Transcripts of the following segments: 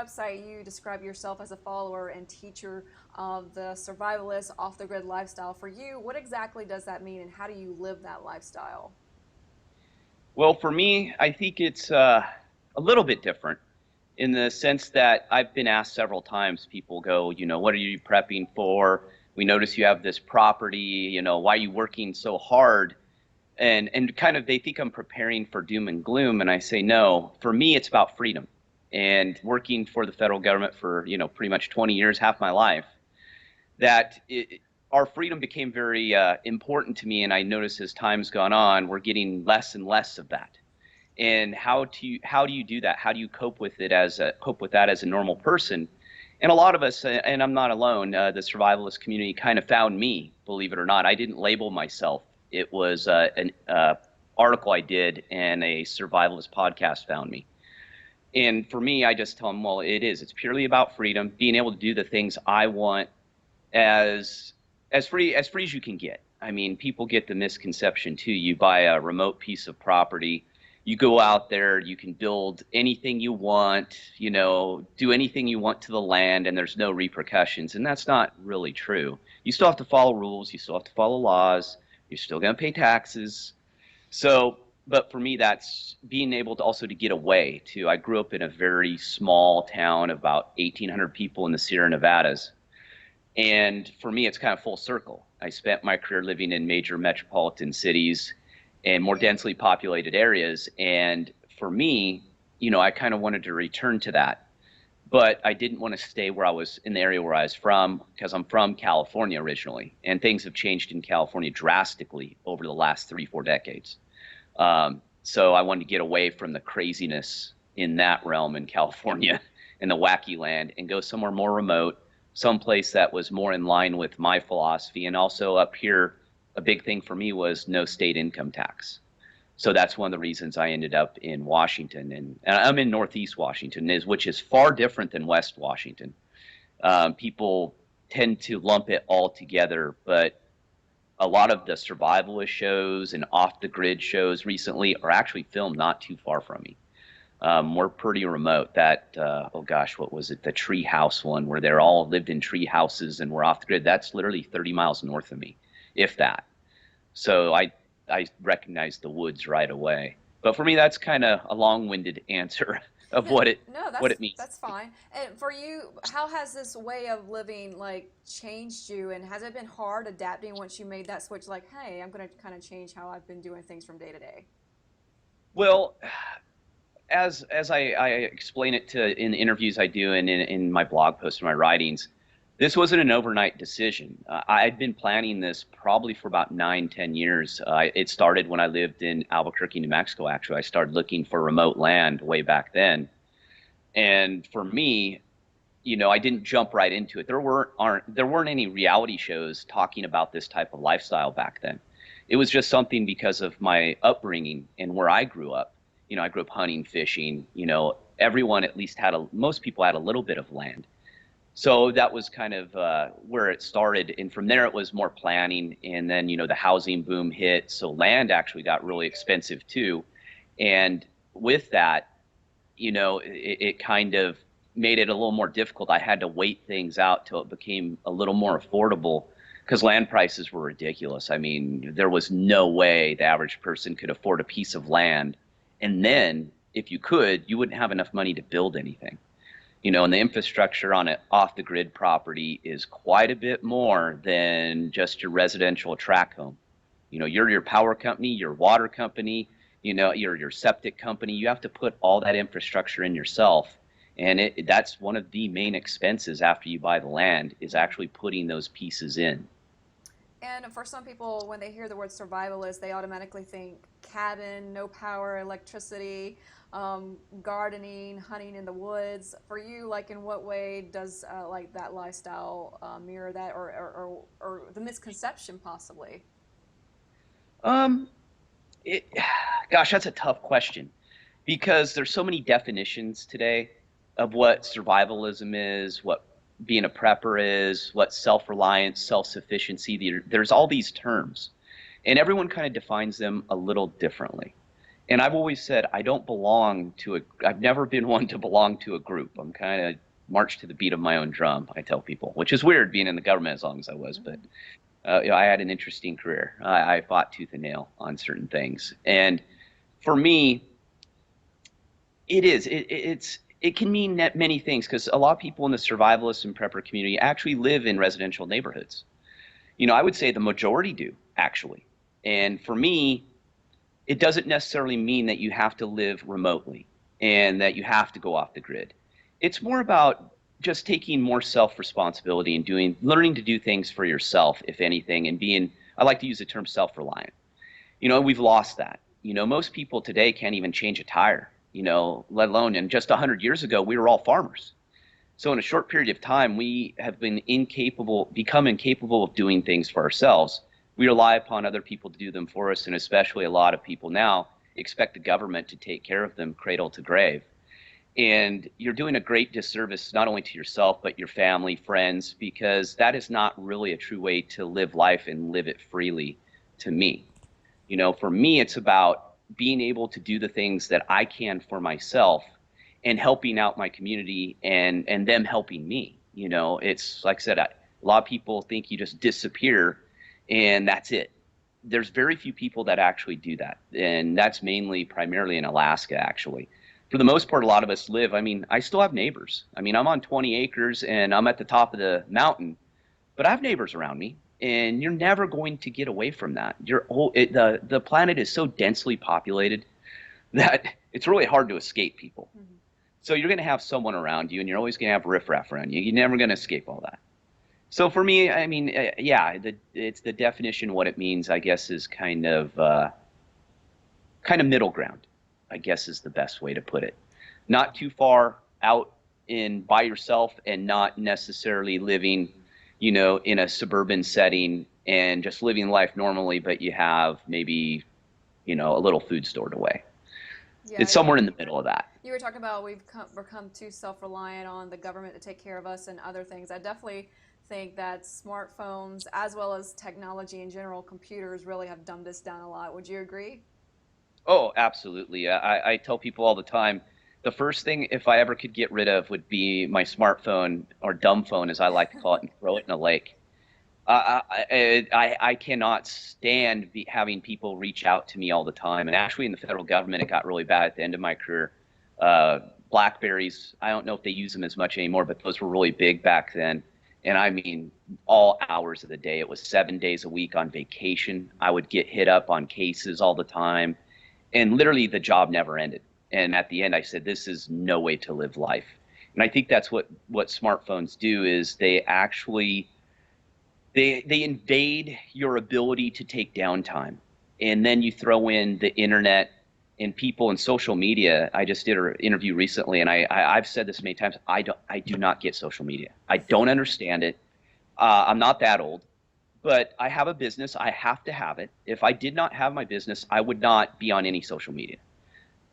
website, you describe yourself as a follower and teacher of the survivalist, off-the-grid lifestyle. For you, what exactly does that mean, and how do you live that lifestyle? Well, for me, I think it's a little bit different in the sense that I've been asked several times. People go, what are you prepping for? We notice you have this property, why are you working so hard? And kind of they think I'm preparing for doom and gloom. And I say, no, for me, it's about freedom. And working for the federal government for, pretty much 20 years, half my life, that our freedom became very important to me. And I noticed as time's gone on, we're getting less and less of that. And how do you do that? How do you cope with that as a normal person? And a lot of us, and I'm not alone, the survivalist community kind of found me, believe it or not. I didn't label myself. It was an article I did, and a survivalist podcast found me. And for me, I just tell them, well, it's purely about freedom, being able to do the things I want as as free as you can get. I mean, people get the misconception too. You buy a remote piece of property, you go out there, you can build anything you want, do anything you want to the land, and there's no repercussions. And that's not really true. You still have to follow rules, you still have to follow laws, you're still going to pay taxes. So, but for me, that's being able to also to get away too. I grew up in a very small town of about 1,800 people in the Sierra Nevadas. And for me, it's kind of full circle. I spent my career living in major metropolitan cities and more densely populated areas. And for me, I kind of wanted to return to that. But I didn't want to stay where I was in the area where I was from, because I'm from California originally. And things have changed in California drastically over the last 3, 4 decades. So I wanted to get away from the craziness in that realm in California and the wacky land, and go somewhere more remote, someplace that was more in line with my philosophy. And also up here, a big thing for me was no state income tax. So that's one of the reasons I ended up in Washington, and I'm in Northeast Washington, which is far different than West Washington. People tend to lump it all together, but a lot of the survivalist shows and off the grid shows recently are actually filmed not too far from me. We're pretty remote. That oh gosh, what was it? The tree house one, where they're all lived in tree houses and we're off the grid. That's literally 30 miles north of me, if that. So I recognized the woods right away. But for me, that's kind of a long-winded answer of No, no, what that's it means. that's fine. And for you, how has this way of living like changed you? And has it been hard adapting once you made that switch? Like, hey, I'm going to kind of change how I've been doing things from day to day. Well, as I explain it to in the interviews I do, and in my blog posts and my writings, this wasn't an overnight decision. I'd been planning this probably for about 9, 10 years. It started when I lived in Albuquerque, New Mexico. Actually, I started looking for remote land way back then. And for me, I didn't jump right into it. There weren't any reality shows talking about this type of lifestyle back then. It was just something because of my upbringing and where I grew up. I grew up hunting, fishing. Everyone at least most people had a little bit of land. So that was kind of where it started. And from there, it was more planning. And then, the housing boom hit. So land actually got really expensive too. And with that, it kind of made it a little more difficult. I had to wait things out till it became a little more affordable, because land prices were ridiculous. I mean, there was no way the average person could afford a piece of land. And then if you could, you wouldn't have enough money to build anything. And the infrastructure on an off the grid property is quite a bit more than just your residential tract home. You're your power company, your water company, your septic company. You have to put all that infrastructure in yourself. And that's one of the main expenses after you buy the land, is actually putting those pieces in. And for some people, when they hear the word survivalist, they automatically think cabin, no power, electricity, gardening, hunting in the woods. For you, like, in what way does like that lifestyle mirror that, or the misconception possibly? Um, it, Gosh, that's a tough question, because there's so many definitions today of what survivalism is, what being a prepper is, what self-reliance, self-sufficiency. There's all these terms, and everyone kind of defines them a little differently. And I've always said I don't belong to I've never been one to belong to a group. I'm kind of march to the beat of my own drum, I tell people, which is weird being in the government as long as I was. But I had an interesting career. I fought tooth and nail on certain things. And for me, it can mean many things, because a lot of people in the survivalist and prepper community actually live in residential neighborhoods. I would say the majority do, actually. And for me, it doesn't necessarily mean that you have to live remotely and that you have to go off the grid. It's more about just taking more self-responsibility and learning to do things for yourself, if anything, and I like to use the term self-reliant. We've lost that. Most people today can't even change a tire, let alone, and just 100 years ago, we were all farmers. So in a short period of time, we have become incapable of doing things for ourselves. We rely upon other people to do them for us, and especially a lot of people now expect the government to take care of them cradle to grave. And you're doing a great disservice not only to yourself, but your family, friends, because that is not really a true way to live life and live it freely, to me. For me, it's about being able to do the things that I can for myself and helping out my community and them helping me. It's like I said, a lot of people think you just disappear and that's it. There's very few people that actually do that. And that's primarily in Alaska, actually. For the most part, a lot of us I still have neighbors. I'm on 20 acres and I'm at the top of the mountain, but I have neighbors around me, and you're never going to get away from that. The planet is so densely populated that it's really hard to escape people. Mm-hmm. So you're going to have someone around you, and you're always going to have riffraff around you. You're never going to escape all that. So for me, it's the definition. What it means, I guess, is kind of middle ground, I guess, is the best way to put it. Not too far out by yourself, and not necessarily living, in a suburban setting and just living life normally, but you have maybe, a little food stored away. Yeah, it's somewhere in the middle of that. You were talking about we've become too self-reliant on the government to take care of us and other things. I definitely think that smartphones, as well as technology in general, computers, really have dumbed us down a lot. Would you agree? Oh, absolutely. I tell people all the time, the first thing, if I ever could get rid of, would be my smartphone, or dumb phone, as I like to call it, and throw it in a lake. I cannot stand having people reach out to me all the time. And actually, in the federal government, it got really bad at the end of my career. Blackberries, I don't know if they use them as much anymore, but those were really big back then. And all hours of the day. It was 7 days a week on vacation. I would get hit up on cases all the time. And literally, the job never ended. And at the end, I said, this is no way to live life. And I think that's what smartphones do, is they actually they invade your ability to take downtime. And then you throw in the internet and people and social media. I just did an interview recently, and I've said this many times. I do not get social media. I don't understand it. I'm not that old, but I have a business. I have to have it. If I did not have my business, I would not be on any social media.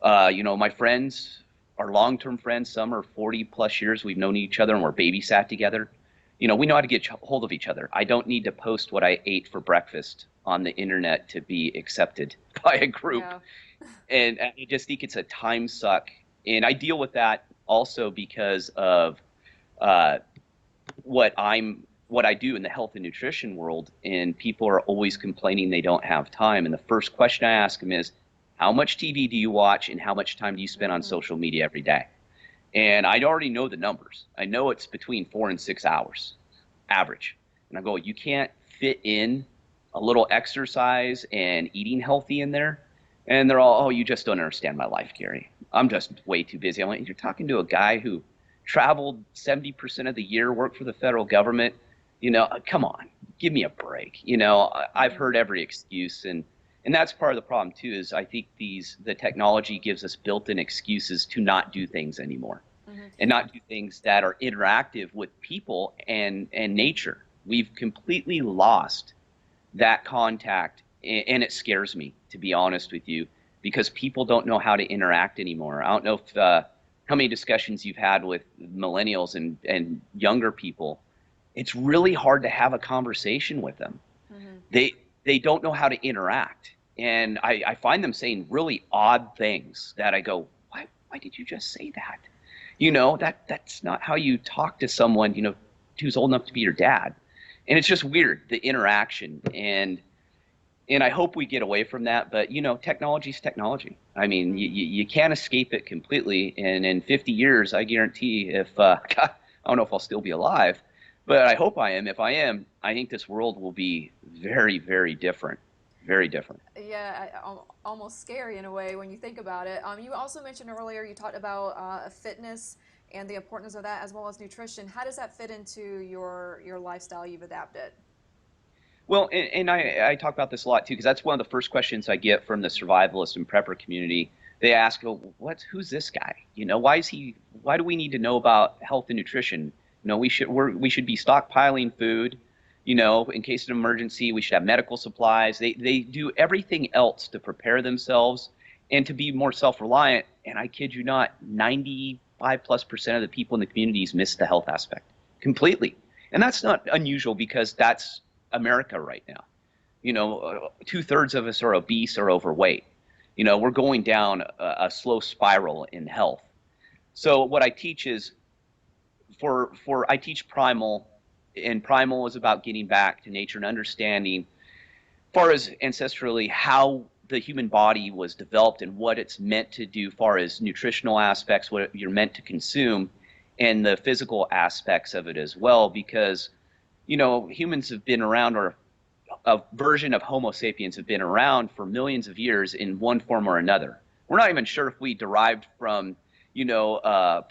My friends are long-term friends. Some are 40 plus years. We've known each other and we're babysat together. We know how to get hold of each other. I don't need to post what I ate for breakfast on the internet to be accepted by a group. Yeah. And I just think it's a time suck. And I deal with that also because of what I do in the health and nutrition world. And people are always complaining they don't have time. And the first question I ask them is, how much TV do you watch, and how much time do you spend on social media every day? And I already know the numbers. I know it's between 4 and 6 hours average. And I go, you can't fit in a little exercise and eating healthy in there? And they're all, oh, you just don't understand my life, Gary. I'm just way too busy. I'm like, you're talking to a guy who traveled 70% of the year, worked for the federal government. Come on, give me a break. I've heard every excuse. And that's part of the problem, too, is I think the technology gives us built-in excuses to not do things anymore, mm-hmm. and not do things that are interactive with people and nature. We've completely lost that contact, and it scares me, to be honest with you, because people don't know how to interact anymore. I don't know how many discussions you've had with millennials and younger people. It's really hard to have a conversation with them. Mm-hmm. They don't know how to interact. and I find them saying really odd things that I go, why did you just say that? That's not how you talk to someone, who's old enough to be your dad. And it's just weird, the interaction. And I hope we get away from that. But, technology is technology. I mean, you can't escape it completely. And in 50 years, I guarantee if, God, I don't know if I'll still be alive, but I hope I am. If I am, I think this world will be very, very different. Very different. Yeah, almost scary in a way when you think about it. You also mentioned earlier, you talked about fitness and the importance of that, as well as nutrition. How does that fit into your lifestyle you've adapted? Well, and I talk about this a lot too, because that's one of the first questions I get from the survivalist and prepper community. They ask, "Well, who's this guy? Why do we need to know about health and nutrition? We should be stockpiling food, in case of an emergency. We should have medical supplies. They do everything else to prepare themselves and to be more self-reliant. And I kid you not, 95+% of the people in the communities miss the health aspect completely. And that's not unusual because that's America right now. 2/3 of us are obese or overweight. We're going down a slow spiral in health. So what I teach is I teach Primal, and Primal is about getting back to nature and understanding, far as ancestrally, how the human body was developed and what it's meant to do, far as nutritional aspects, what you're meant to consume, and the physical aspects of it as well. Because humans have been around, or a version of Homo sapiens have been around for millions of years in one form or another. We're not even sure if we derived from,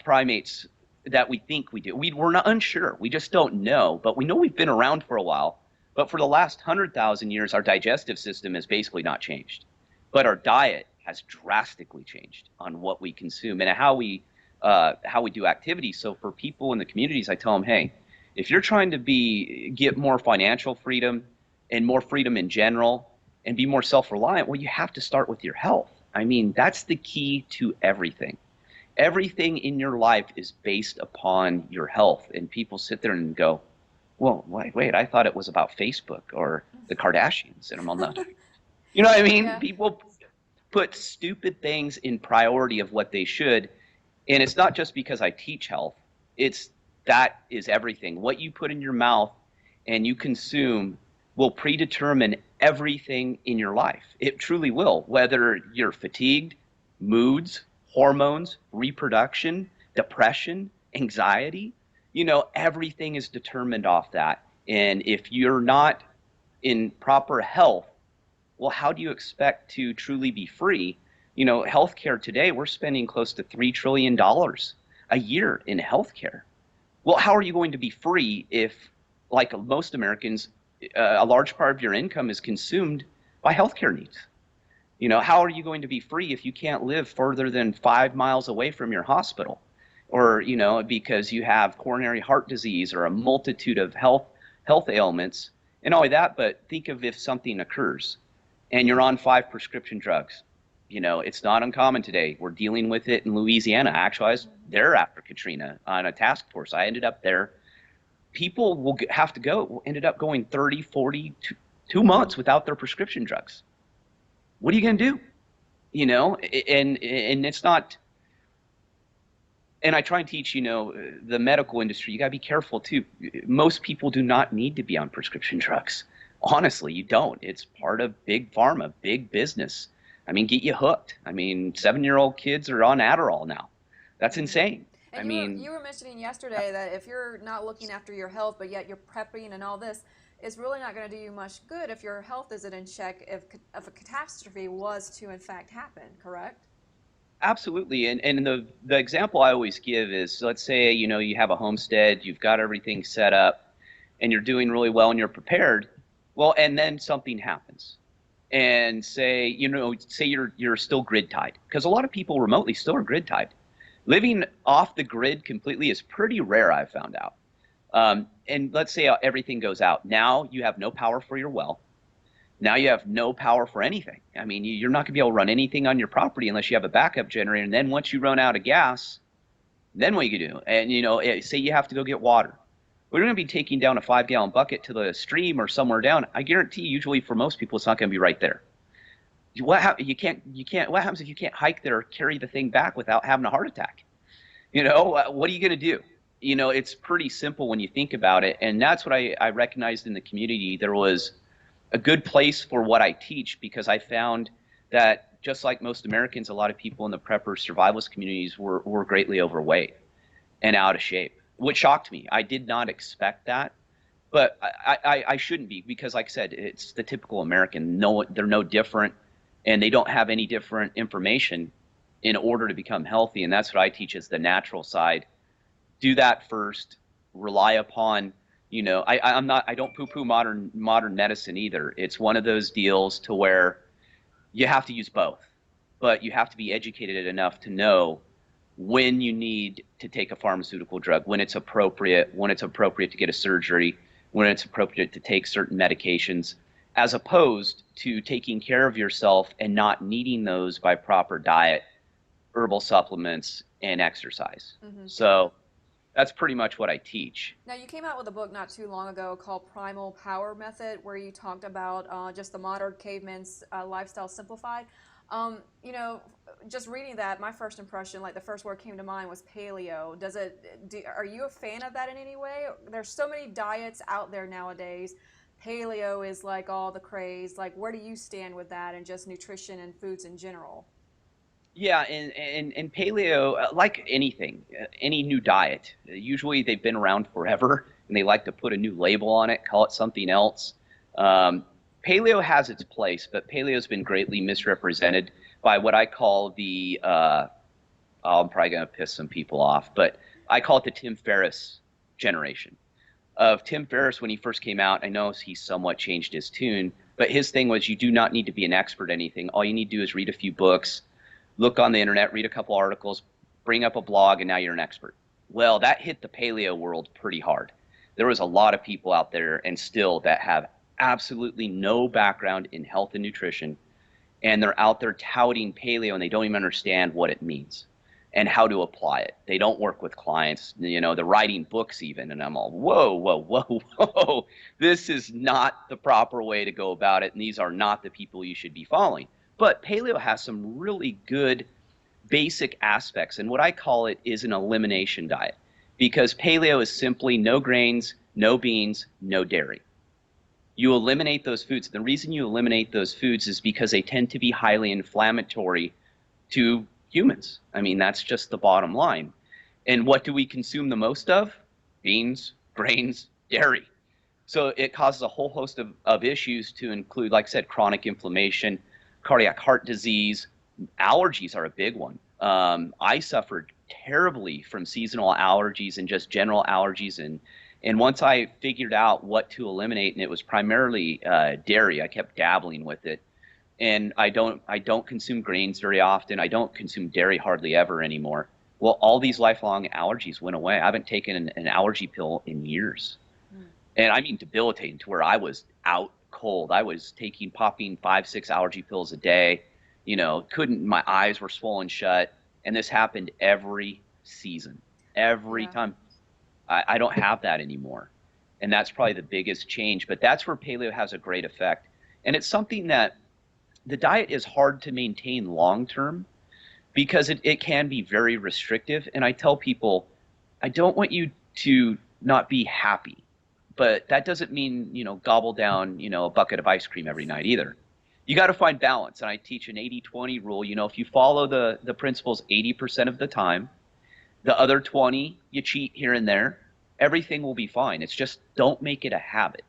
primates that we think we do. We're not unsure. We just don't know. But we know we've been around for a while. But for the last 100,000 years, our digestive system has basically not changed. But our diet has drastically changed on what we consume and how we do activities. So for people in the communities, I tell them, hey, if you're trying to get more financial freedom and more freedom in general and be more self-reliant, well, you have to start with your health. I mean, that's the key to everything. Everything in your life is based upon your health. And people sit there and go, well, wait, I thought it was about Facebook or the Kardashians. And I'm all, no. You know what I mean? Yeah. People put stupid things in priority of what they should. And it's not just because I teach health. That is everything. What you put in your mouth and you consume will predetermine everything in your life. It truly will, whether you're fatigued, moods, hormones, reproduction, depression, anxiety, everything is determined off that. And if you're not in proper health, well, how do you expect to truly be free? Healthcare today, we're spending close to $3 trillion a year in healthcare. Well, how are you going to be free if, like most Americans, a large part of your income is consumed by healthcare needs? How are you going to be free if you can't live further than 5 miles away from your hospital? Or, because you have coronary heart disease or a multitude of health ailments. And not only that, but think of if something occurs and you're on 5 prescription drugs. It's not uncommon today. We're dealing with it in Louisiana. Actually, I was there after Katrina on a task force. I ended up there. People will have to ended up going 30, 40, 2 months without their prescription drugs. What are you going to do? And it's not. And I try and teach, the medical industry, you got to be careful too. Most people do not need to be on prescription drugs. Honestly, you don't. It's part of big pharma, big business. I mean, get you hooked. I mean, 7-year-old kids are on Adderall now. That's insane. And you were mentioning yesterday that if you're not looking after your health, but yet you're prepping and all this, it's really not going to do you much good if your health isn't in check if a catastrophe was to in fact happen, correct? Absolutely. And the example I always give is, let's say, you have a homestead, you've got everything set up, and you're doing really well and you're prepared. Well, and then something happens. And say you're still grid tied, because a lot of people remotely still are grid tied. Living off the grid completely is pretty rare, I've found out. And let's say everything goes out. Now you have no power for your well. Now you have no power for anything. I mean, you're not going to be able to run anything on your property unless you have a backup generator. And then once you run out of gas, then what you do? And, say you have to go get water. We're going to be taking down a 5-gallon bucket to the stream or somewhere down. I guarantee usually for most people, it's not going to be right there. What happens if you can't hike there or carry the thing back without having a heart attack? What are you going to do? It's pretty simple when you think about it. And that's what I recognized in the community. There was a good place for what I teach, because I found that just like most Americans, a lot of people in the prepper survivalist communities were greatly overweight and out of shape, which shocked me. I did not expect that, but I shouldn't be, because like I said, it's the typical American. No, they're no different, and they don't have any different information in order to become healthy. And that's what I teach, is the natural side. Do that first. Rely upon, I don't poo-poo modern medicine either. It's one of those deals to where you have to use both, but you have to be educated enough to know when you need to take a pharmaceutical drug, when it's appropriate to get a surgery, when it's appropriate to take certain medications, as opposed to taking care of yourself and not needing those by proper diet, herbal supplements, and exercise. Mm-hmm. So that's pretty much what I teach. Now, you came out with a book not too long ago called Primal Power Method, where you talked about just the modern caveman's lifestyle simplified. You know, just reading that, my first impression, like the first word came to mind was paleo. Are you a fan of that in any way? There's so many diets out there nowadays. Paleo is like all the craze. Like, where do you stand with that and just nutrition and foods in general? Yeah, and paleo, like anything, any new diet, usually they've been around forever, and they like to put a new label on it, call it something else. Paleo has its place, but paleo's been greatly misrepresented by what I call I'm probably going to piss some people off, but I call it the Tim Ferriss generation. Of Tim Ferriss, when he first came out, I know he's somewhat changed his tune, but his thing was, you do not need to be an expert at anything. All you need to do is read a few books, look on the internet, read a couple articles, bring up a blog, and now you're an expert. Well, that hit the paleo world pretty hard. There was a lot of people out there, and still, that have absolutely no background in health and nutrition, and they're out there touting paleo, and they don't even understand what it means and how to apply it. They don't work with clients, they're writing books even, and I'm all, whoa, whoa, whoa, whoa. This is not the proper way to go about it, and these are not the people you should be following. But paleo has some really good basic aspects, and what I call it is an elimination diet, because paleo is simply no grains, no beans, no dairy. You eliminate those foods. The reason you eliminate those foods is because they tend to be highly inflammatory to humans. I mean, that's just the bottom line. And what do we consume the most of? Beans, grains, dairy. So it causes a whole host of issues, to include, like I said, chronic inflammation, cardiac heart disease. Allergies are a big one. I suffered terribly from seasonal allergies and just general allergies. And once I figured out what to eliminate, and it was primarily dairy, I kept dabbling with it. And I don't consume grains very often. I don't consume dairy hardly ever anymore. Well, all these lifelong allergies went away. I haven't taken an allergy pill in years. And I mean debilitating, to where I was out cold. I was popping 5-6 allergy pills a day. My eyes were swollen shut. And this happened every season, every time. I don't have that anymore. And that's probably the biggest change. But that's where paleo has a great effect. And it's something that the diet is hard to maintain long term, because it can be very restrictive. And I tell people, I don't want you to not be happy, but that doesn't mean, gobble down, a bucket of ice cream every night either. You got to find balance. And I teach an 80-20 rule. If you follow the principles 80% of the time, the other 20, you cheat here and there, everything will be fine. It's just, don't make it a habit.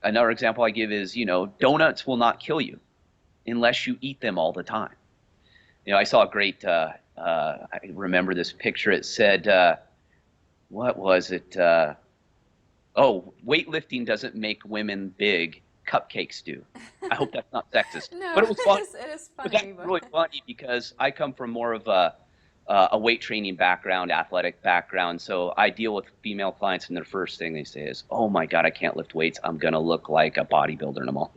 Another example I give is, donuts will not kill you unless you eat them all the time. I saw a great, I remember this picture. It said, what was it? Weightlifting doesn't make women big, cupcakes do. I hope that's not sexist. No, but it was fun. it is funny. But that's really funny, because I come from more of a weight training background, athletic background. So I deal with female clients, and their first thing they say is, "Oh my God, I can't lift weights. I'm going to look like a bodybuilder." And I'm all,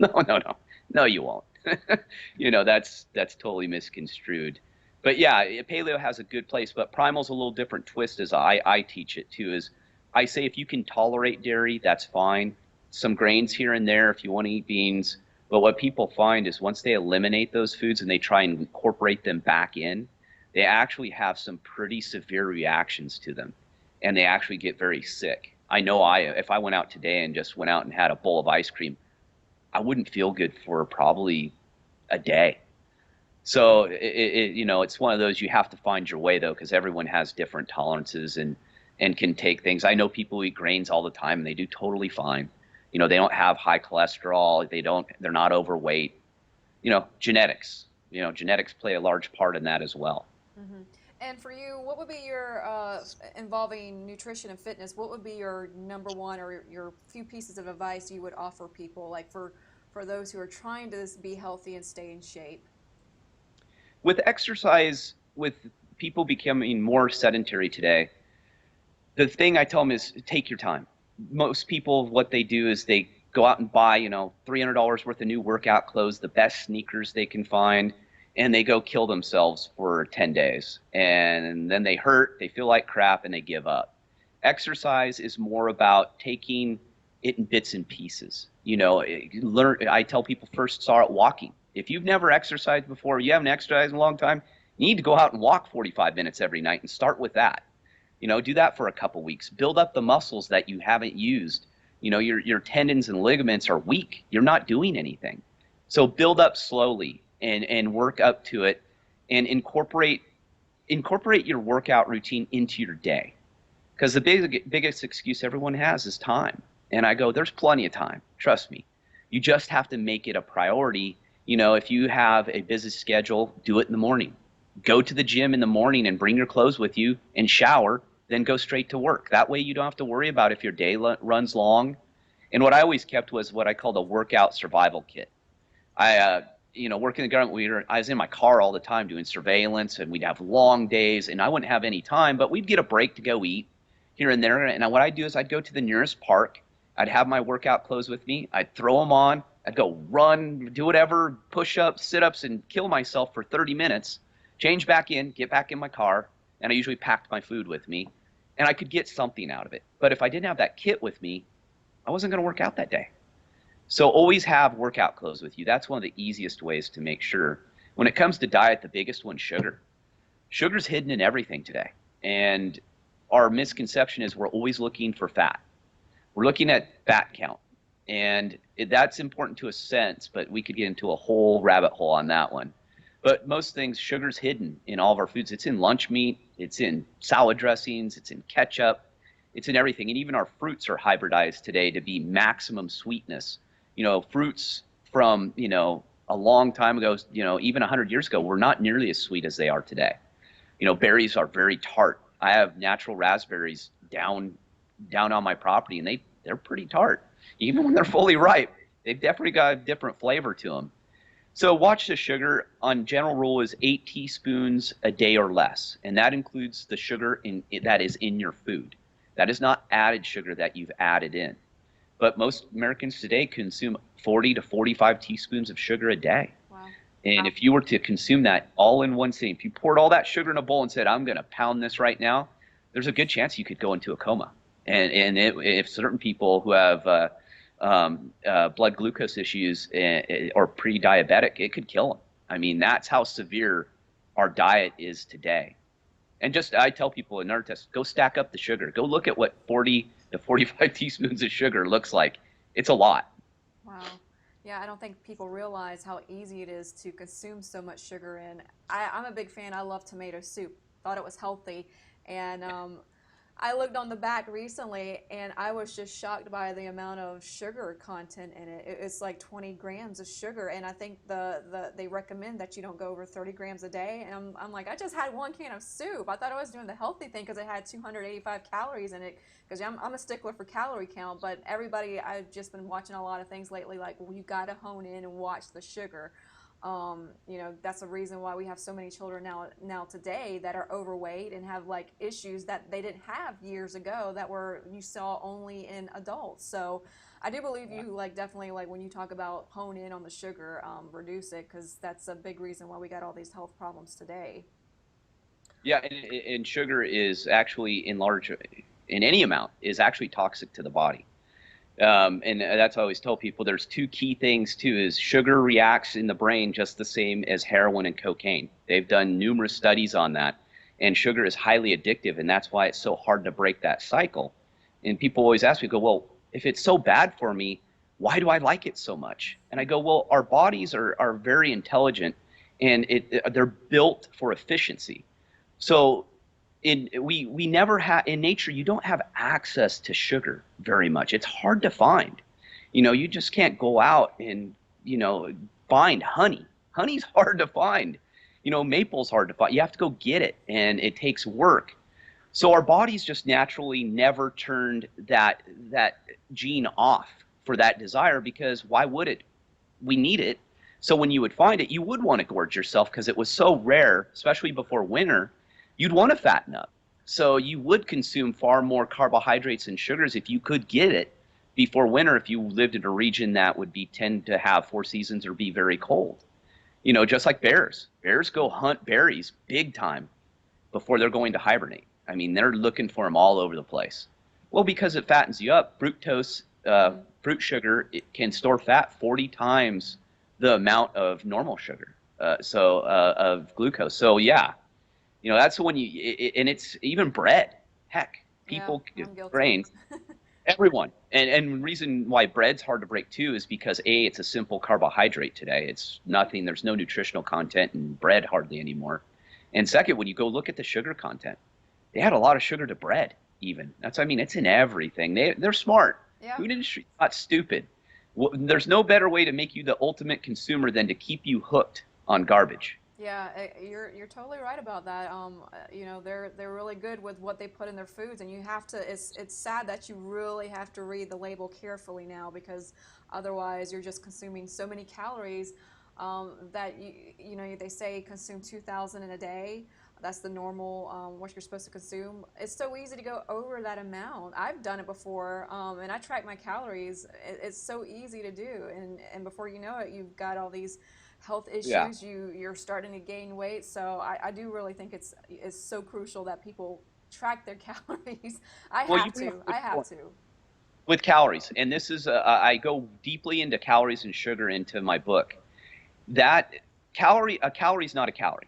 no, you won't. That's totally misconstrued. But yeah, paleo has a good place, but primal's a little different twist, as I teach it too, is I say, if you can tolerate dairy, that's fine. Some grains here and there, if you want to eat beans, But what people find is once they eliminate those foods and they try and incorporate them back in, they actually have some pretty severe reactions to them, and they actually get very sick. I know if I went out today and just went out and had a bowl of ice cream, I wouldn't feel good for probably a day. So it's one of those you have to find your way though, because everyone has different tolerances and can take things. I know people who eat grains all the time and they do totally fine. They don't have high cholesterol. They're not overweight. Genetics. Genetics play a large part in that as well. Hmm. And for you, what would be your involving nutrition and fitness? What would be your number one or your few pieces of advice you would offer people, like for those who are trying to be healthy and stay in shape? With exercise, with people becoming more sedentary today, the thing I tell them is take your time. Most people, what they do is they go out and buy, $300 worth of new workout clothes, the best sneakers they can find, and they go kill themselves for 10 days. And then they hurt, they feel like crap, and they give up. Exercise is more about taking it in bits and pieces. I tell people first start walking. If you've never exercised before, you haven't exercised in a long time, you need to go out and walk 45 minutes every night and start with that. Do that for a couple weeks. Build up the muscles that you haven't used. Your tendons and ligaments are weak. You're not doing anything. So build up slowly and work up to it, and incorporate your workout routine into your day. Because the biggest excuse everyone has is time. And I go, there's plenty of time. Trust me. You just have to make it a priority. If you have a busy schedule, do it in the morning. Go to the gym in the morning and bring your clothes with you and shower, then go straight to work. That way you don't have to worry about if your day runs long. And what I always kept was what I called a workout survival kit. I, working in the government, I was in my car all the time doing surveillance, and we'd have long days, and I wouldn't have any time, but we'd get a break to go eat here and there. And what I'd do is I'd go to the nearest park. I'd have my workout clothes with me. I'd throw them on. I'd go run, do whatever, push-ups, sit-ups, and kill myself for 30 minutes, change back in, get back in my car, and I usually packed my food with me, and I could get something out of it. But if I didn't have that kit with me, I wasn't going to work out that day. So always have workout clothes with you. That's one of the easiest ways to make sure. When it comes to diet, the biggest one, sugar. Sugar's hidden in everything today. And our misconception is we're always looking for fat. We're looking at fat count. And that's important to a sense, but we could get into a whole rabbit hole on that one. But most things, sugar's hidden in all of our foods. It's in lunch meat, it's in salad dressings, it's in ketchup, it's in everything. And even our fruits are hybridized today to be maximum sweetness. Fruits from, a long time ago, even 100 years ago, were not nearly as sweet as they are today. Berries are very tart. I have natural raspberries down on my property, and they're pretty tart. Even when they're fully ripe, they've definitely got a different flavor to them. So watch the sugar. On general rule is 8 teaspoons a day or less, and that includes the sugar that is in your food. That is not added sugar that you've added in. But most Americans today consume 40 to 45 teaspoons of sugar a day. Wow. And if you were to consume that all in one sitting, if you poured all that sugar in a bowl and said, I'm going to pound this right now, there's a good chance you could go into a coma. And if certain people who have blood glucose issues or pre-diabetic, it could kill them. I mean, that's how severe our diet is today. And I tell people in our test, go stack up the sugar. Go look at what 40 to 45 teaspoons of sugar looks like. It's a lot. Wow. Yeah, I don't think people realize how easy it is to consume so much sugar. And I'm a big fan. I love tomato soup. Thought it was healthy. And I looked on the back recently, and I was just shocked by the amount of sugar content in it. It's like 20 grams of sugar, and I think they recommend that you don't go over 30 grams a day. And I'm like, I just had one can of soup. I thought I was doing the healthy thing because it had 285 calories in it, because I'm a stickler for calorie count. But I've just been watching a lot of things lately, like, well, you got to hone in and watch the sugar. That's the reason why we have so many children now today that are overweight and have like issues that they didn't have years ago that you saw only in adults. So I do believe you definitely when you talk about hone in on the sugar, reduce it, because that's a big reason why we got all these health problems today. Yeah, and sugar is actually in any amount is actually toxic to the body. And that's what I always tell people. There's two key things too: is sugar reacts in the brain just the same as heroin and cocaine. They've done numerous studies on that, and sugar is highly addictive, and that's why it's so hard to break that cycle. And people always ask me, go, well, if it's so bad for me, why do I like it so much? And I go, well, our bodies are very intelligent, and they're built for efficiency. So we never have in nature, you don't have access to sugar very much. It's hard to find. You just can't go out and find honey. Honey's hard to find. Maple's hard to find. You have to go get it, and it takes work. So our bodies just naturally never turned that gene off for that desire, because why would it? We need it. So when you would find it, you would want to gorge yourself because it was so rare, especially before winter. You'd want to fatten up. So you would consume far more carbohydrates and sugars if you could get it before winter, if you lived in a region that would tend to have four seasons or be very cold. Just like bears. Bears go hunt berries big time before they're going to hibernate. I mean, they're looking for them all over the place. Well, because it fattens you up. Fructose, fruit sugar, it can store fat 40 times the amount of normal sugar, of glucose. So yeah, that's when and it's even bread. Heck, people, Yeah, I'm guilty. grains, everyone. And the reason why bread's hard to break too is because it's a simple carbohydrate today. It's nothing. There's no nutritional content in bread hardly anymore. And second, when you go look at the sugar content, they add a lot of sugar to bread. Even it's in everything. They're smart. Yeah. Food industry not stupid. There's no better way to make you the ultimate consumer than to keep you hooked on garbage. Yeah, you're totally right about that. They're really good with what they put in their foods, and you have to. It's sad that you really have to read the label carefully now, because otherwise you're just consuming so many calories, that they say consume 2,000 in a day. That's the normal, what you're supposed to consume. It's so easy to go over that amount. I've done it before, and I track my calories. It's so easy to do, and before you know it, you've got all these health Yeah. issues. You're starting to gain weight. So I do really think it's so crucial that people track their calories. I Well, you have bring up to. a I good have point to. with calories, and this is I go deeply into calories and sugar into my book. That a calorie is not a calorie.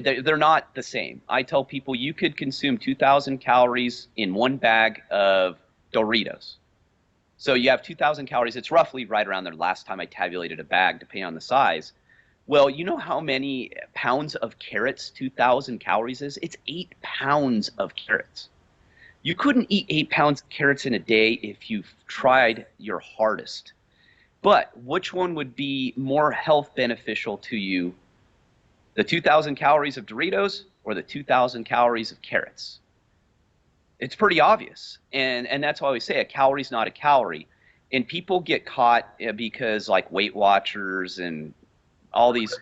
They're not the same. I tell people you could consume 2,000 calories in one bag of Doritos. So you have 2,000 calories. It's roughly right around there. Last time I tabulated a bag, depending on the size. Well, you know how many pounds of carrots 2,000 calories is? It's 8 pounds of carrots. You couldn't eat 8 pounds of carrots in a day if you tried your hardest. But which one would be more health beneficial to you, the 2,000 calories of Doritos or the 2,000 calories of carrots? It's pretty obvious. And that's why I always say a calorie is not a calorie. And people get caught because like Weight Watchers and all these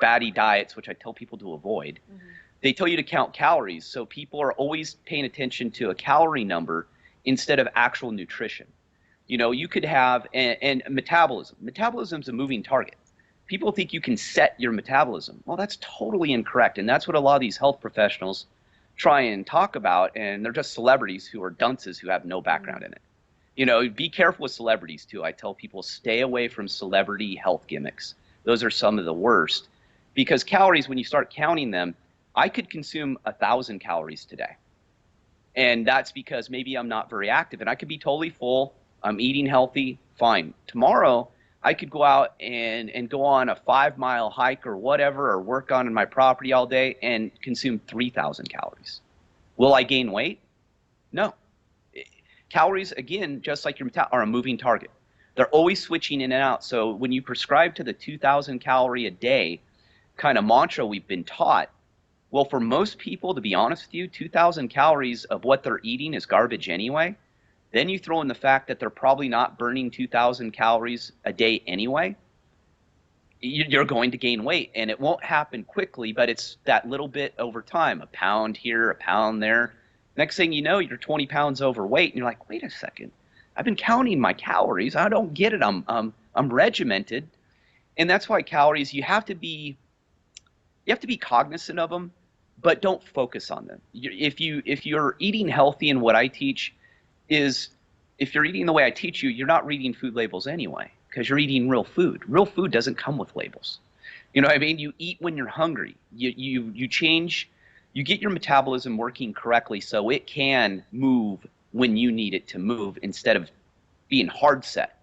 fatty diets, which I tell people to avoid, they tell you to count calories. So people are always paying attention to a calorie number instead of actual nutrition. You could have, and metabolism. Metabolism's a moving target. People think you can set your metabolism. Well, that's totally incorrect. And that's what a lot of these health professionals try and talk about. And they're just celebrities who are dunces who have no background in it. Be careful with celebrities too. I tell people stay away from celebrity health gimmicks. Those are some of the worst, because calories, when you start counting them, I could consume 1,000 calories today. And that's because maybe I'm not very active, and I could be totally full. I'm eating healthy, fine. Tomorrow, I could go out and go on a 5-mile hike or whatever, or work on my property all day and consume 3,000 calories. Will I gain weight? No. Calories, again, just like your are a moving target. They're always switching in and out. So when you prescribe to the 2,000 calorie a day kind of mantra we've been taught, well, for most people, to be honest with you, 2,000 calories of what they're eating is garbage anyway. Then you throw in the fact that they're probably not burning 2,000 calories a day anyway. You're going to gain weight, and it won't happen quickly, but it's that little bit over time, a pound here, a pound there. Next thing you know, you're 20 pounds overweight, and you're like, wait a second. I've been counting my calories. I don't get it. I'm regimented. And that's why calories, you have to be cognizant of them, but don't focus on them. If you're eating healthy, and what I teach is if you're eating the way I teach you, you're not reading food labels anyway, because you're eating real food. Real food doesn't come with labels. You know what I mean? You eat when you're hungry. You change, you get your metabolism working correctly so it can move when you need it to move instead of being hard set.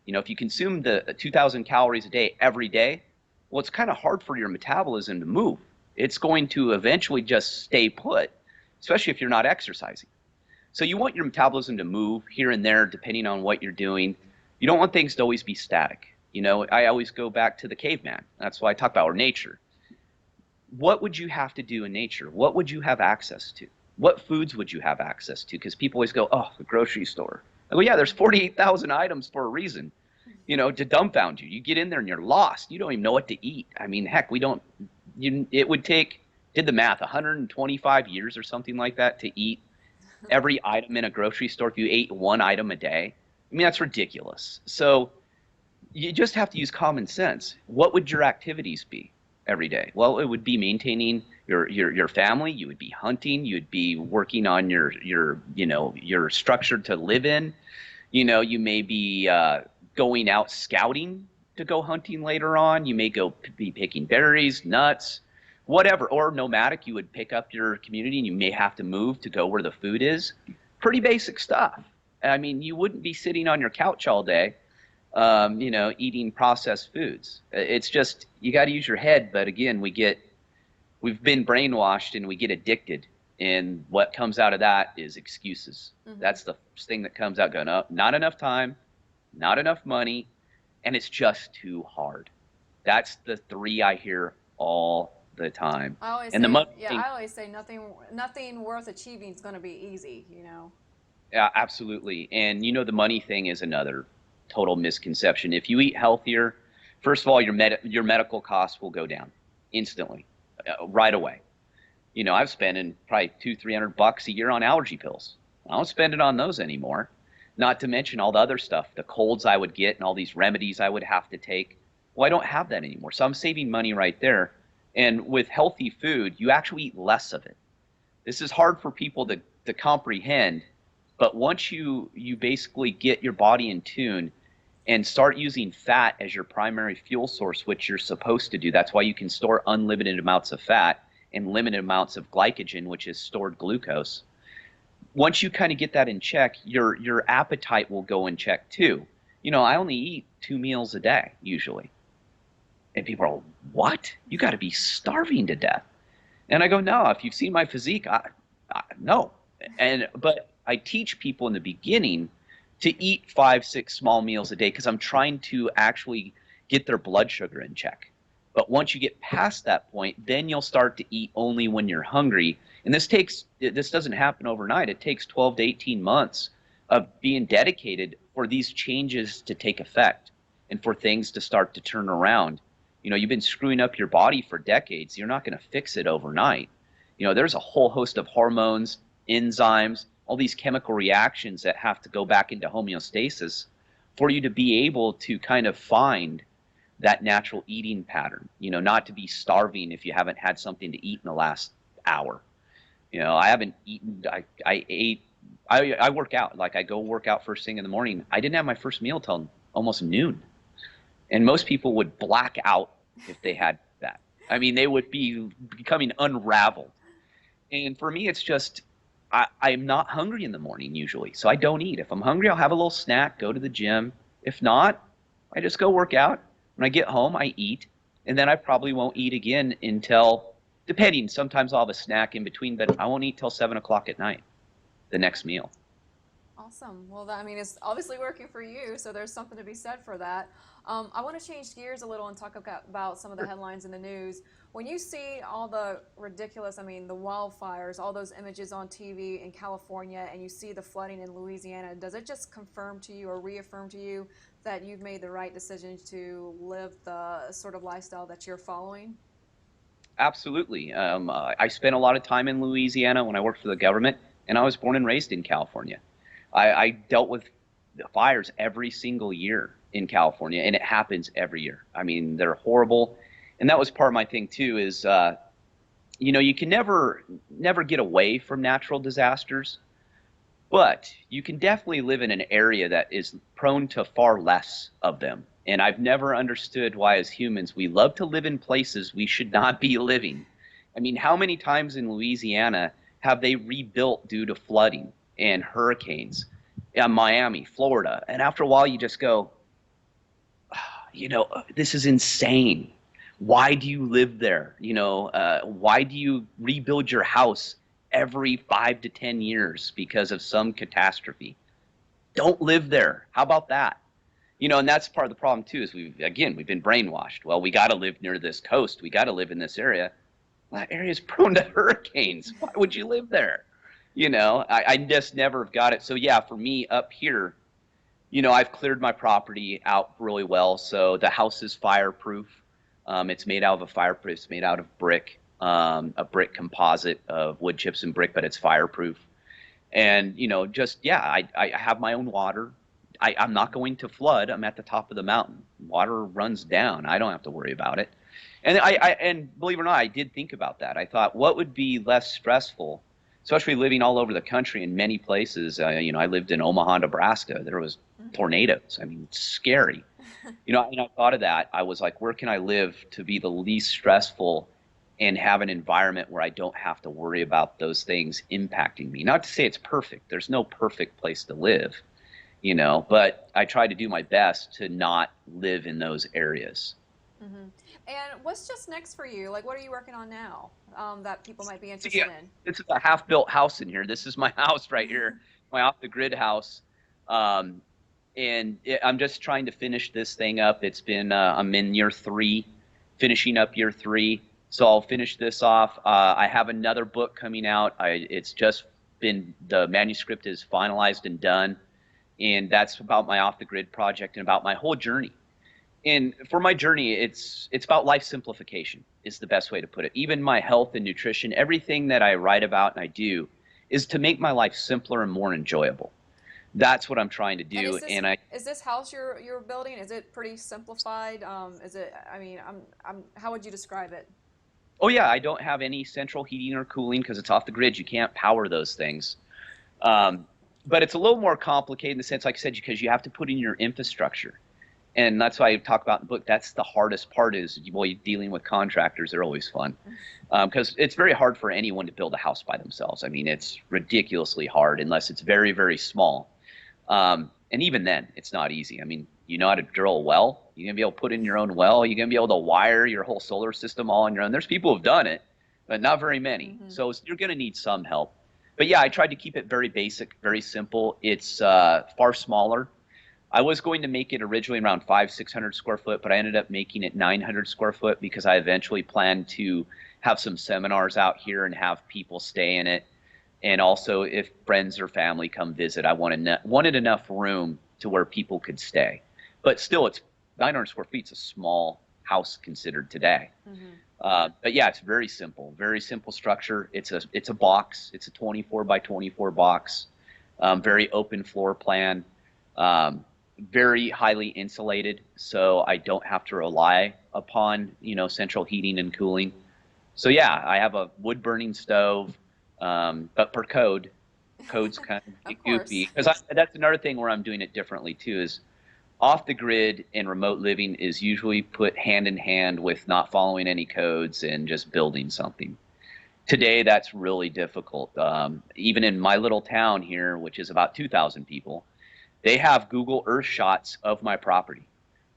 You know, if you consume the 2,000 calories a day every day, well, it's kind of hard for your metabolism to move. It's going to eventually just stay put, especially if you're not exercising. So you want your metabolism to move here and there depending on what you're doing. You don't want things to always be static. You know, I always go back to the caveman. That's why I talk about nature. What would you have to do in nature? What would you have access to? What foods would you have access to? Because people always go, oh, the grocery store. I go, yeah, there's 48,000 items for a reason, you know, to dumbfound you. You get in there and you're lost. You don't even know what to eat. I mean, heck, it would take, did the math, 125 years or something like that to eat every item in a grocery store if you ate one item a day. I mean, that's ridiculous. So you just have to use common sense. What would your activities be every day? Well, it would be maintaining your family. You would be hunting. You'd be working on your structure to live in. You know, you may be going out scouting to go hunting later on. You may be picking berries, nuts, whatever, or nomadic. You would pick up your community and you may have to move to go where the food is. Pretty basic stuff. I mean, you wouldn't be sitting on your couch all day, you know, eating processed foods. It's just, you got to use your head. But again, we've been brainwashed and we get addicted. And what comes out of that is excuses. Mm-hmm. That's the first thing that comes out, going, oh, not enough time, not enough money, and it's just too hard. That's the three I hear all the time. I always say nothing worth achieving is going to be easy, you know. Yeah, absolutely. And you know, the money thing is another total misconception. If you eat healthier, first of all, your medical costs will go down instantly, right away. You know, I've spent probably $200-300 a year on allergy pills. I don't spend it on those anymore. Not to mention all the other stuff, the colds I would get and all these remedies I would have to take. Well, I don't have that anymore. So I'm saving money right there. And with healthy food, you actually eat less of it. This is hard for people to comprehend, but once you basically get your body in tune and start using fat as your primary fuel source, which you're supposed to do, that's why you can store unlimited amounts of fat and limited amounts of glycogen, which is stored glucose. Once you kind of get that in check, your appetite will go in check too. You know, I only eat 2 meals a day usually. And people are, what? You got to be starving to death. And I go, no, if you've seen my physique, no. But I teach people in the beginning to eat 5-6 small meals a day because I'm trying to actually get their blood sugar in check. But once you get past that point, then you'll start to eat only when you're hungry. And this doesn't happen overnight. It takes 12 to 18 months of being dedicated for these changes to take effect and for things to start to turn around. You know, you've been screwing up your body for decades. You're not going to fix it overnight. You know, there's a whole host of hormones, enzymes, all these chemical reactions that have to go back into homeostasis for you to be able to kind of find that natural eating pattern, you know, not to be starving if you haven't had something to eat in the last hour. You know, I haven't eaten, I work out, like I go work out first thing in the morning. I didn't have my first meal till almost noon. And most people would black out if they had that. I mean, they would be becoming unraveled. And for me, it's just, I'm not hungry in the morning usually, so I don't eat. If I'm hungry, I'll have a little snack, go to the gym. If not, I just go work out. When I get home, I eat, and then I probably won't eat again until, depending, sometimes I'll have a snack in between, but I won't eat till 7 o'clock at night, the next meal. Awesome. Well, I mean, it's obviously working for you, so there's something to be said for that. I want to change gears a little and talk about some of the headlines in the news. When you see all the ridiculous, I mean, the wildfires, all those images on TV in California, and you see the flooding in Louisiana, does it just confirm to you or reaffirm to you that you've made the right decision to live the sort of lifestyle that you're following? Absolutely. I spent a lot of time in Louisiana when I worked for the government, and I was born and raised in California. I dealt with fires every single year in California, and it happens every year. I mean, they're horrible. And that was part of my thing too, is, you know, you can never get away from natural disasters, But you can definitely live in an area that is prone to far less of them. And I've never understood why, as humans, we love to live in places we should not be living. I mean, how many times in Louisiana have they rebuilt due to flooding and hurricanes? Miami, Florida. And after a while, you just go, this is insane. Why do you live there? Why do you rebuild your house every 5 to 10 years because of some catastrophe? Don't live there. How about that? And that's part of the problem too, is we've been brainwashed. Well, we got to live near this coast. We got to live in this area. Well, that area is prone to hurricanes. Why would you live there? I just never got it. So yeah, for me up here, I've cleared my property out really well. So the house is fireproof. It's made out of it's made out of brick, a brick composite of wood chips and brick, but it's fireproof. And, I have my own water. I'm not going to flood. I'm at the top of the mountain. Water runs down. I don't have to worry about it. And and believe it or not, I did think about that. I thought, what would be less stressful, especially living all over the country in many places. I lived in Omaha, Nebraska. There was tornadoes. I mean, it's scary. And I thought of that. I was like, where can I live to be the least stressful and have an environment where I don't have to worry about those things impacting me? Not to say it's perfect. There's no perfect place to live, but I try to do my best to not live in those areas. Mm-hmm. And what's just next for you? Like, what are you working on now that people might be interested in? This is a half-built house in here. This is my house right here, my off-the-grid house. I'm just trying to finish this thing up. It's been, I'm in year 3, finishing up year 3. So I'll finish this off. I have another book coming out. It's just been, the manuscript is finalized and done. And that's about my off-the-grid project and about my whole journey. And for my journey, it's about life simplification is the best way to put it. Even my health and nutrition, everything that I write about and I do is to make my life simpler and more enjoyable. That's what I'm trying to do. Is this house you're building? Is it pretty simplified? Is it? I mean, how would you describe it? Oh yeah, I don't have any central heating or cooling because it's off the grid. You can't power those things. But it's a little more complicated in the sense, like I said, because you have to put in your infrastructure. And that's why I talk about in the book. That's the hardest part is, well, dealing with contractors. They're always fun because it's very hard for anyone to build a house by themselves. I mean, it's ridiculously hard unless it's very, very small. And even then, it's not easy. I mean, you know how to drill a well. You're going to be able to put in your own well. You're going to be able to wire your whole solar system all on your own. There's people who've done it, but not very many. Mm-hmm. So you're going to need some help. But yeah, I tried to keep it very basic, very simple. It's far smaller. I was going to make it originally around 500-600 square foot, but I ended up making it 900 square foot because I eventually planned to have some seminars out here and have people stay in it. And also, if friends or family come visit, I wanted enough room to where people could stay. But still, it's 900 square feet. It's a small house considered today. Mm-hmm. But yeah, it's very simple structure. It's a box. It's a 24 by 24 box. Very open floor plan. Very highly insulated, so I don't have to rely upon central heating and cooling. So yeah, I have a wood burning stove, but per code's kind of goofy because that's another thing where I'm doing it differently too. Is off the grid and remote living is usually put hand in hand with not following any codes and just building something. Today, that's really difficult. Even in my little town here, which is about 2,000 people. They have Google Earth shots of my property.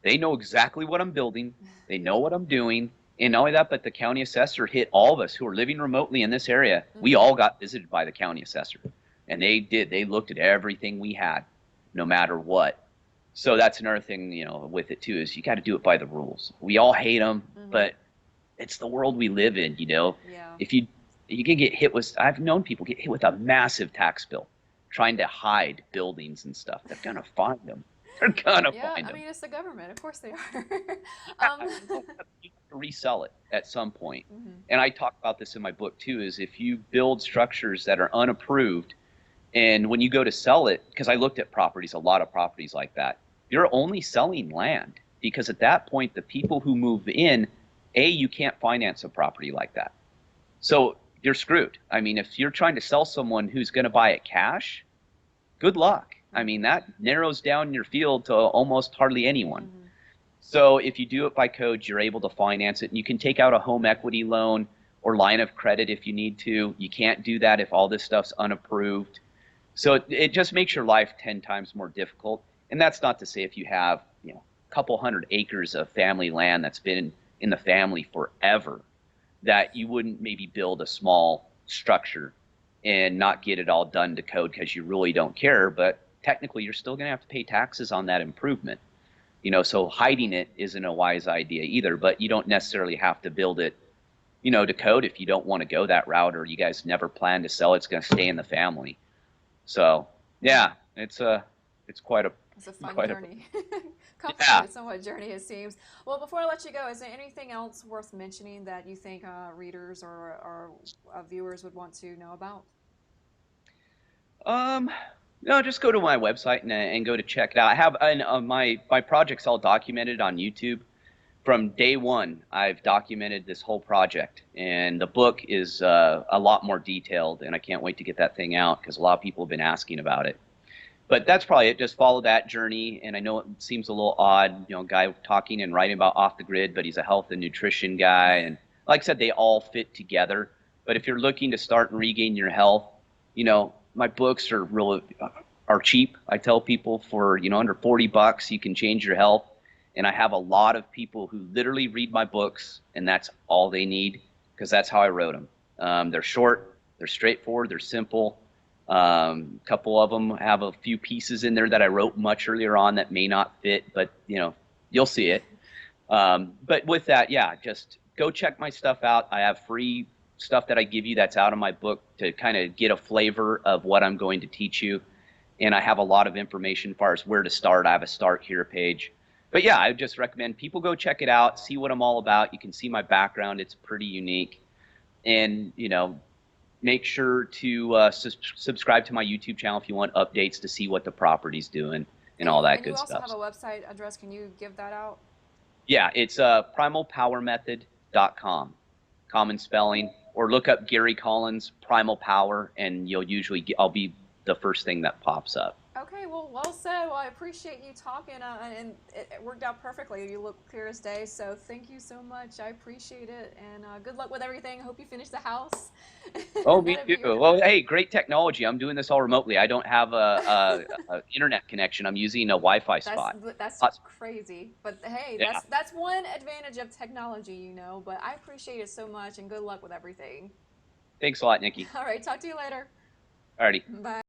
They know exactly what I'm building. They know what I'm doing. And not only that, but the county assessor hit all of us who are living remotely in this area. Mm-hmm. We all got visited by the county assessor. And they did. They looked at everything we had, no matter what. So that's another thing, with it too, is you got to do it by the rules. We all hate them, mm-hmm. but it's the world we live in, Yeah. If you can get hit with, I've known people get hit with a massive tax bill. Trying to hide buildings and stuff. They're going to find them. They're going to find them. Yeah, I mean, it's the government. Of course they are. You have to resell it at some point. Mm-hmm. And I talk about this in my book, too, is if you build structures that are unapproved, and when you go to sell it, because I looked at properties, a lot of properties like that, you're only selling land. Because at that point, the people who move in, you can't finance a property like that. So you're screwed. I mean, if you're trying to sell someone who's going to buy it cash, good luck. I mean, Mm-hmm. that narrows down your field to almost hardly anyone. Mm-hmm. So if you do it by code, you're able to finance it. And you can take out a home equity loan or line of credit if you need to. You can't do that if all this stuff's unapproved. So it just makes your life 10 times more difficult. And that's not to say if you have, a couple hundred acres of family land that's been in the family forever, that you wouldn't maybe build a small structure and not get it all done to code because you really don't care. But technically, you're still going to have to pay taxes on that improvement. So hiding it isn't a wise idea either, but you don't necessarily have to build it, to code if you don't want to go that route or you guys never plan to sell it. It's going to stay in the family. So Mm-hmm. yeah, it's quite a It's a fun quite a journey. yeah. Complicated, somewhat journey it seems. Well, before I let you go, is there anything else worth mentioning that you think readers or viewers would want to know about? Um, no, just go to my website and go to check it out. I have my projects all documented on YouTube. From day one, I've documented this whole project, and the book is a lot more detailed, and I can't wait to get that thing out because a lot of people have been asking about it. But that's probably it. Just follow that journey. And I know it seems a little odd, guy talking and writing about off the grid, but he's a health and nutrition guy. And like I said, they all fit together. But if you're looking to start and regain your health, my books are cheap. I tell people for, under $40, you can change your health. And I have a lot of people who literally read my books, and that's all they need because that's how I wrote them. They're short, they're straightforward, they're simple. A couple of them have a few pieces in there that I wrote much earlier on that may not fit, but you'll see it. But with that, yeah, just go check my stuff out. I have free stuff that I give you that's out of my book to kind of get a flavor of what I'm going to teach you. And I have a lot of information as far as where to start. I have a start here page. But yeah, I would just recommend people go check it out, see what I'm all about. You can see my background. It's pretty unique. And, make sure to subscribe to my YouTube channel if you want updates to see what the property's doing and all that And you good also have stuff. a website address. Can you give that out? Yeah, it's primalpowermethod.com, common spelling, or look up Gary Collins Primal Power, and I'll be the first thing that pops up. Okay, well said. Well, I appreciate you talking, and it worked out perfectly. You look clear as day, so thank you so much. I appreciate it, and good luck with everything. Hope you finish the house. Oh, me That'd too. be Well, hey, great technology. I'm doing this all remotely. I don't have a internet connection. I'm using a Wi-Fi that's spot. that's Hot- crazy, but hey, Yeah. that's one advantage of technology, But I appreciate it so much, and good luck with everything. Thanks a lot, Nikki. All right, talk to you later. Alrighty. Bye.